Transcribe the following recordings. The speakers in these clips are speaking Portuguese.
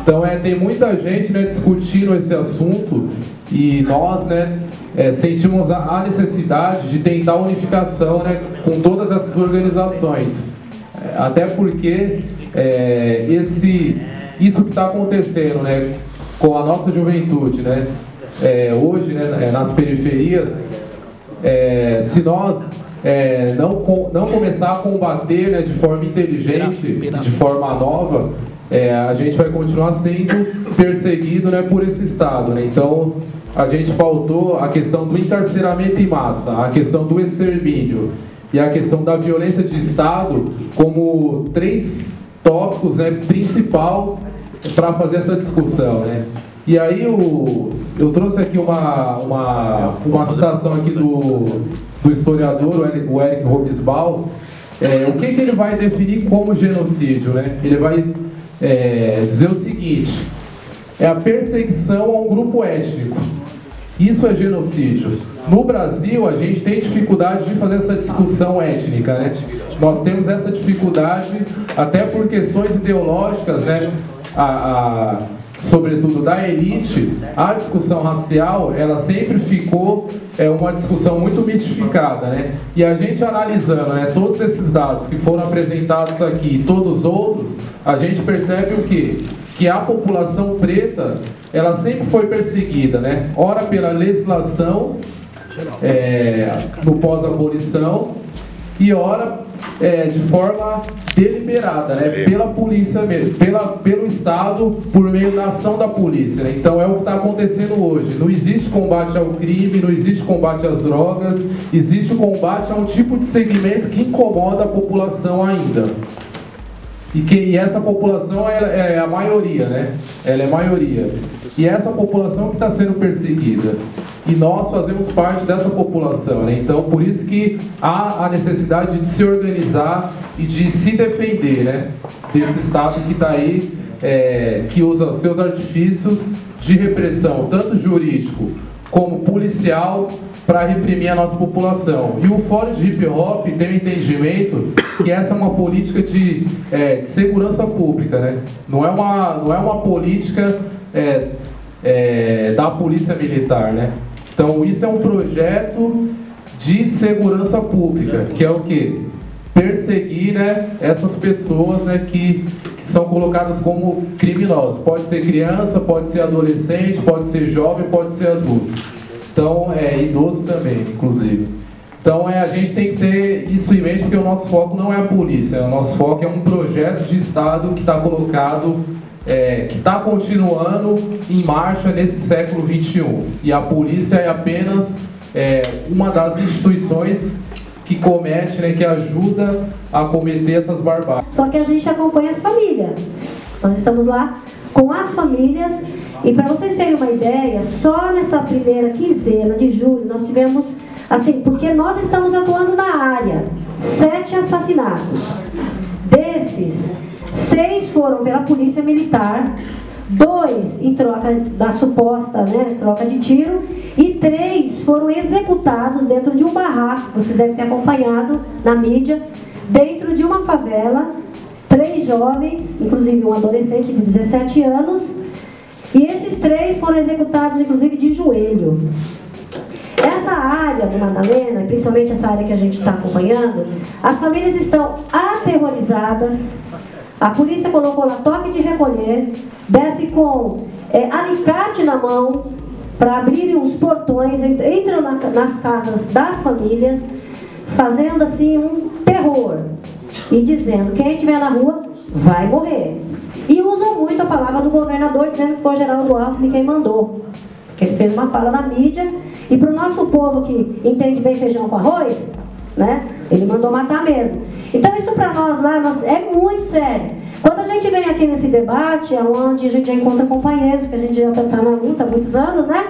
Então tem muita gente, né, discutindo esse assunto e nós, né, sentimos a necessidade de tentar unificação, né, com todas essas organizações. Até porque isso que está acontecendo, né, com a nossa juventude, né, hoje, né, nas periferias, se nós não começar a combater, né, de forma inteligente, de forma nova, a gente vai continuar sendo perseguido, né, por esse Estado, né? Então a gente pautou a questão do encarceramento em massa, a questão do extermínio e a questão da violência de Estado como 3 tópicos, né, principal para fazer essa discussão, né? E aí eu trouxe aqui uma citação aqui do historiador, o Eric Hobsbawm. O que ele vai definir como genocídio, né? Ele vai dizer o seguinte: é a perseguição a um grupo étnico. Isso é genocídio. No Brasil, a gente tem dificuldade de fazer essa discussão étnica, né? Nós temos essa dificuldade até por questões ideológicas, né? Sobretudo da elite. A discussão racial, ela sempre ficou uma discussão muito mistificada, né? E a gente analisando, né, todos esses dados que foram apresentados aqui e todos os outros, a gente percebe o quê? Que a população preta, ela sempre foi perseguida, né? Ora pela legislação no pós-abolição e ora de forma deliberada, né? Pela polícia mesmo, pelo Estado, por meio da ação da polícia, né? Então é o que está acontecendo hoje. Não existe combate ao crime, não existe combate às drogas, existe o combate a um tipo de segmento que incomoda a população ainda. E essa população é a maioria, né? Ela é a maioria. E é essa população que está sendo perseguida. E nós fazemos parte dessa população, né? Então, por isso que há a necessidade de se organizar e de se defender, né, desse Estado que está aí, que usa seus artifícios de repressão, tanto jurídico como policial, para reprimir a nossa população. E o Fórum de Hip Hop tem o entendimento que essa é uma política de segurança pública, né? Não é uma política da polícia militar, né? Então isso é um projeto de segurança pública, que é o quê? Perseguir, né, essas pessoas, né, que são colocadas como criminosos. Pode ser criança, pode ser adolescente, pode ser jovem, pode ser adulto. Então, idoso também, inclusive. Então, a gente tem que ter isso em mente, porque o nosso foco não é a polícia. O nosso foco é um projeto de Estado que está colocado, que está continuando em marcha nesse século XXI. E a polícia é apenas uma das instituições que comete, né, que ajuda a cometer essas barbáries. Só que a gente acompanha as famílias. Nós estamos lá com as famílias. E para vocês terem uma ideia, só nessa primeira quinzena de julho nós tivemos, assim, porque nós estamos atuando na área, 7 assassinatos. Desses, 6 foram pela polícia militar, 2 em troca da suposta, né, troca de tiro, e 3 foram executados dentro de um barraco, vocês devem ter acompanhado na mídia, dentro de uma favela, 3 jovens, inclusive um adolescente de 17 anos, e esses 3 foram executados, inclusive, de joelho. Essa área do Madalena, principalmente essa área que a gente está acompanhando, as famílias estão aterrorizadas. A polícia colocou lá toque de recolher, desce com alicate na mão para abrirem os portões, entram nas casas das famílias, fazendo assim um terror e dizendo: quem estiver na rua vai morrer. E usam muito a palavra do governador, dizendo que foi Geraldo Alckmin quem mandou. Que ele fez uma fala na mídia. E para o nosso povo que entende bem feijão com arroz, né, ele mandou matar mesmo. Então isso para nós lá é muito sério. Quando a gente vem aqui nesse debate, onde a gente já encontra companheiros, que a gente já está na luta há muitos anos, né?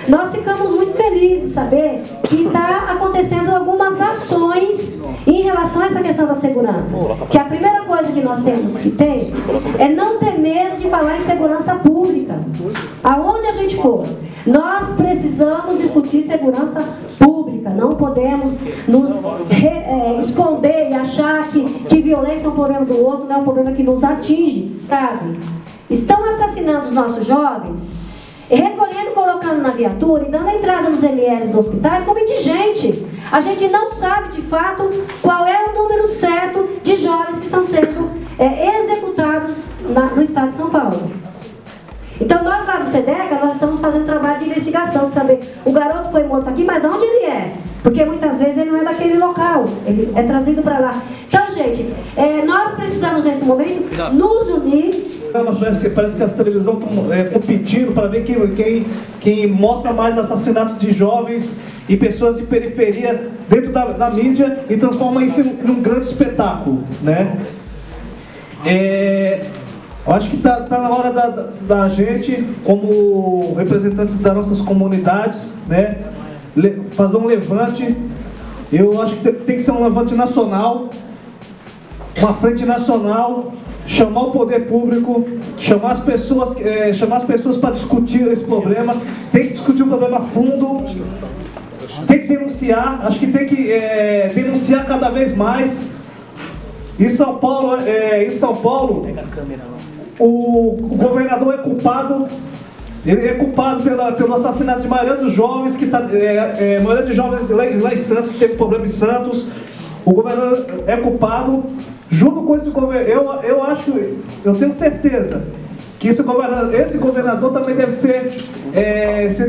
Nós ficamos muito felizes de saber que está acontecendo algumas ações em relação a essa questão da segurança. Que a primeira coisa que nós temos que ter é não ter medo de falar em segurança pública. Aonde a gente for, nós precisamos discutir segurança pública. Não podemos nos esconder e achar que violência é um problema do outro, não é um problema que nos atinge. Sabe? estão assassinando os nossos jovens, recolhendo, colocando na viatura e dando a entrada nos MLs dos hospitais como indigente. A gente não sabe de fato qual é o número certo de jovens que estão sendo executados no estado de São Paulo. Então nós lá do SEDECA, nós estamos fazendo trabalho de investigação, de saber, o garoto foi morto aqui, mas de onde ele é? Porque muitas vezes ele não é daquele local, ele é trazido para lá. Então, gente, nós precisamos nesse momento nos unir. Parece que as televisões estão competindo para ver quem mostra mais assassinatos de jovens e pessoas de periferia dentro da mídia e transforma isso num grande espetáculo, né? Eu acho que tá na hora da gente, como representantes das nossas comunidades, né, fazer um levante. Eu acho que tem que ser um levante nacional, uma frente nacional, chamar o poder público, chamar as pessoas para discutir esse problema. Tem que discutir o problema a fundo, tem que denunciar, acho que tem que denunciar cada vez mais. Em São Paulo, o governador é culpado. Ele é culpado pelo assassinato de maioria dos jovens, maioria de jovens lá em Santos, que teve problema em Santos. O governador é culpado. Junto com esse governador, eu tenho certeza que esse governador também deve ser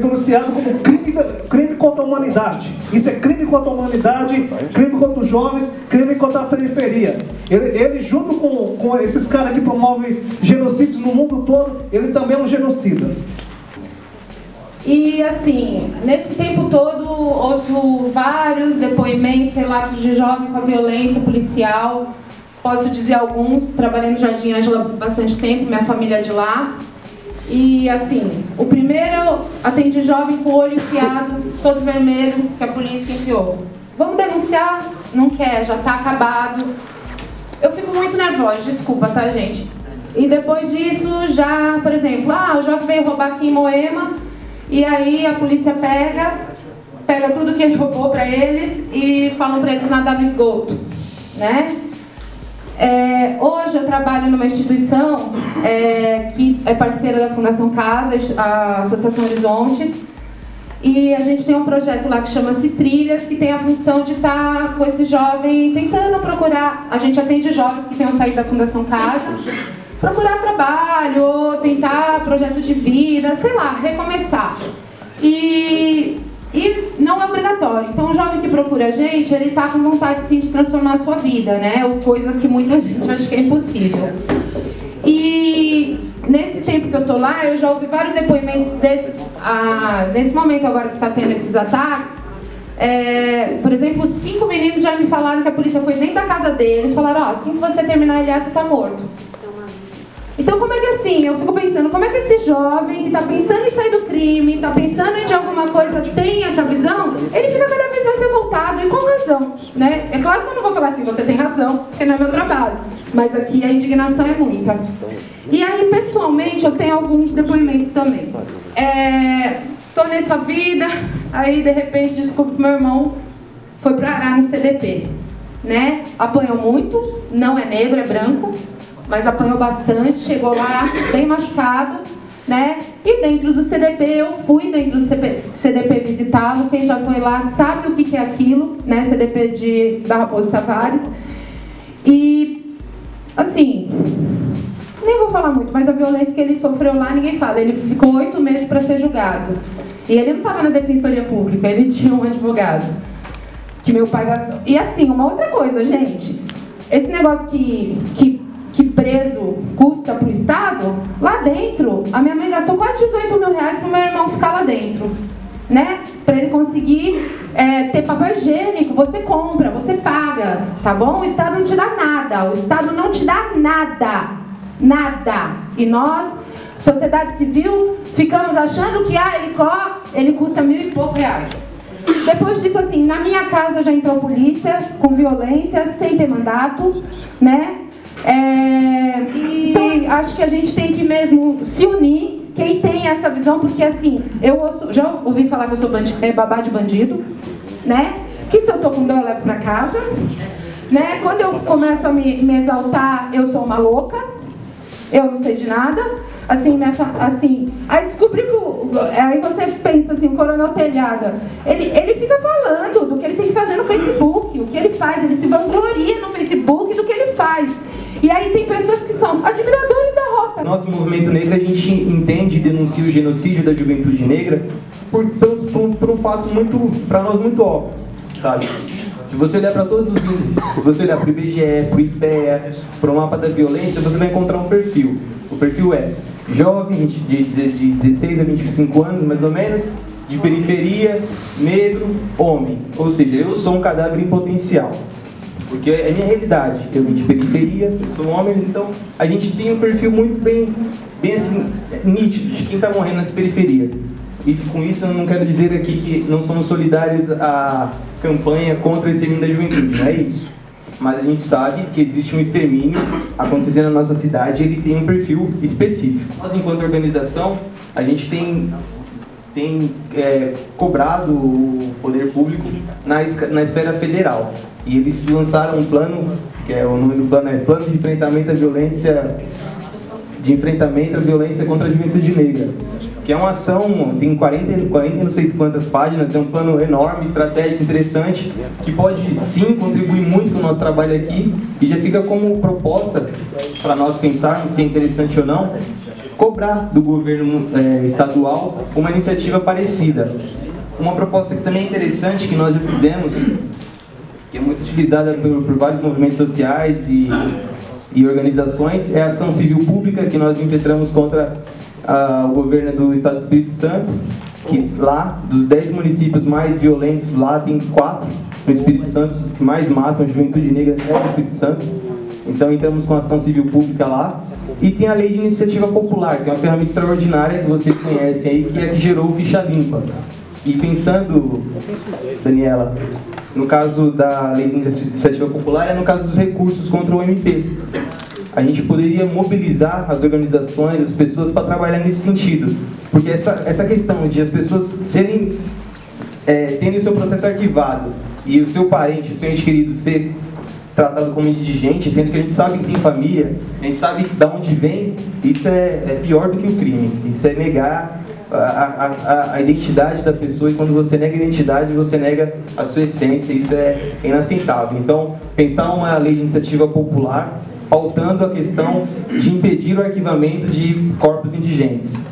denunciado como crime contra a humanidade. Isso é crime contra a humanidade, crime contra os jovens, crime contra a periferia. Ele junto com esses caras que promovem genocídios no mundo todo, ele também é um genocida. E assim, nesse tempo todo, ouço vários depoimentos, relatos de jovem com a violência policial. Posso dizer alguns, trabalhei no Jardim Ângela há bastante tempo, minha família é de lá. E assim, o primeiro, atendi jovem com o olho enfiado, todo vermelho, que a polícia enfiou. Vamos denunciar? Não quer, já está acabado. Eu fico muito nervosa, desculpa, tá, gente? E depois disso, já, por exemplo, o jovem veio roubar aqui em Moema, e aí a polícia pega tudo que ele roubou para eles e falam para eles nadar no esgoto, né? Hoje eu trabalho numa instituição que é parceira da Fundação Casa, a Associação Horizontes, e a gente tem um projeto lá que chama-se Trilhas, que tem a função de estar com esse jovem tentando procurar. A gente atende jovens que tenham saído da Fundação Casa, procurar trabalho, ou tentar projeto de vida, sei lá, recomeçar. E não é obrigatório. Então o jovem que procura a gente, ele está com vontade sim de transformar a sua vida, né? Coisa que muita gente acha que é impossível. E nesse tempo que eu estou lá, eu já ouvi vários depoimentos desses, nesse momento agora que está tendo esses ataques. Por exemplo, 5 meninos já me falaram que a polícia foi dentro da casa deles, falaram, assim que você terminar a LA, você está morto. Então como é que assim, eu fico pensando, como é que esse jovem que está pensando em sair do crime, está pensando em de alguma coisa, tem essa visão, ele fica cada vez mais revoltado, e com razão, né? É claro que eu não vou falar assim, você tem razão, porque não é meu trabalho, mas aqui a indignação é muita. E aí, pessoalmente, eu tenho alguns depoimentos também. Tô nessa vida, aí de repente descubro que meu irmão foi pra arar no CDP, né? Apanhou muito, não é negro, é branco, mas apanhou bastante, chegou lá bem machucado, né? E dentro do CDP, eu fui dentro do CDP visitá-lo, quem já foi lá sabe o que é aquilo, né? CDP da Raposo Tavares. E, assim, nem vou falar muito, mas a violência que ele sofreu lá, ninguém fala. Ele ficou 8 meses para ser julgado. E ele não estava na Defensoria Pública, ele tinha um advogado, que meu pai gastou. E assim, uma outra coisa, gente, esse negócio que preso custa para o Estado, lá dentro, a minha mãe gastou quase 18 mil reais para o meu irmão ficar lá dentro, né? Para ele conseguir ter papel higiênico, você compra, você paga, tá bom? O Estado não te dá nada, o Estado não te dá nada, nada. E nós, sociedade civil, ficamos achando que ele custa 1.000 e poucos reais. Depois disso, assim, na minha casa já entrou a polícia, com violência, sem ter mandato, né? Então, acho que a gente tem que mesmo se unir, quem tem essa visão, porque assim, já ouvi falar que eu sou babá de bandido, né? Que se eu tô com dor eu levo pra casa, né? Quando eu começo a me exaltar, eu sou uma louca, eu não sei de nada. Assim, aí descobri que aí você pensa assim, o Coronel Telhada, ele fica falando do que ele tem que fazer no Facebook, o que ele faz, ele se vangloria no Facebook do que ele faz. E aí tem pessoas que são admiradores da Rota. Nosso movimento negro, a gente entende e denuncia o genocídio da juventude negra por um fato muito, para nós, muito óbvio, sabe? Se você olhar para todos os índices, se você olhar para o IBGE, para o IPEA, para o mapa da violência, você vai encontrar um perfil. O perfil é jovem, de 16 a 25 anos, mais ou menos, de periferia, negro, homem. Ou seja, eu sou um cadáver em potencial. Porque é a minha realidade. Eu vim de periferia, eu sou homem, então a gente tem um perfil muito bem assim, nítido de quem está morrendo nas periferias. Com isso eu não quero dizer aqui que não somos solidários à campanha contra o extermínio da juventude, não é isso. Mas a gente sabe que existe um extermínio acontecendo na nossa cidade e ele tem um perfil específico. Nós, enquanto organização, a gente tem cobrado o poder público na esfera federal. E eles lançaram um plano, que é o nome do plano é Plano de Enfrentamento à Violência contra a Juventude Negra, que é uma ação, tem 40 não sei quantas páginas, é um plano enorme, estratégico, interessante, que pode sim contribuir muito com o nosso trabalho aqui, e já fica como proposta para nós pensarmos se é interessante ou não, cobrar do governo estadual uma iniciativa parecida. Uma proposta que também é interessante, que nós já fizemos, que é muito utilizada por vários movimentos sociais e organizações, é a ação civil pública que nós impetramos contra o governo do Estado do Espírito Santo, que lá, dos 10 municípios mais violentos, lá tem 4 no Espírito Santo, os que mais matam a juventude negra é do Espírito Santo. Então entramos com a ação civil pública lá. E tem a Lei de Iniciativa Popular, que é uma ferramenta extraordinária que vocês conhecem aí, que é a que gerou o Ficha Limpa. E pensando, Daniela, no caso da Lei de Iniciativa Popular, é no caso dos recursos contra o MP. A gente poderia mobilizar as organizações, as pessoas para trabalhar nesse sentido. Porque essa questão de as pessoas terem o seu processo arquivado e o seu parente, o seu ente querido ser tratado como indigente, sendo que a gente sabe que tem família, a gente sabe de onde vem, isso é pior do que o crime. Isso é negar a identidade da pessoa, e quando você nega a identidade, você nega a sua essência, isso é inaceitável. Então, pensar uma lei de iniciativa popular pautando a questão de impedir o arquivamento de corpos indigentes.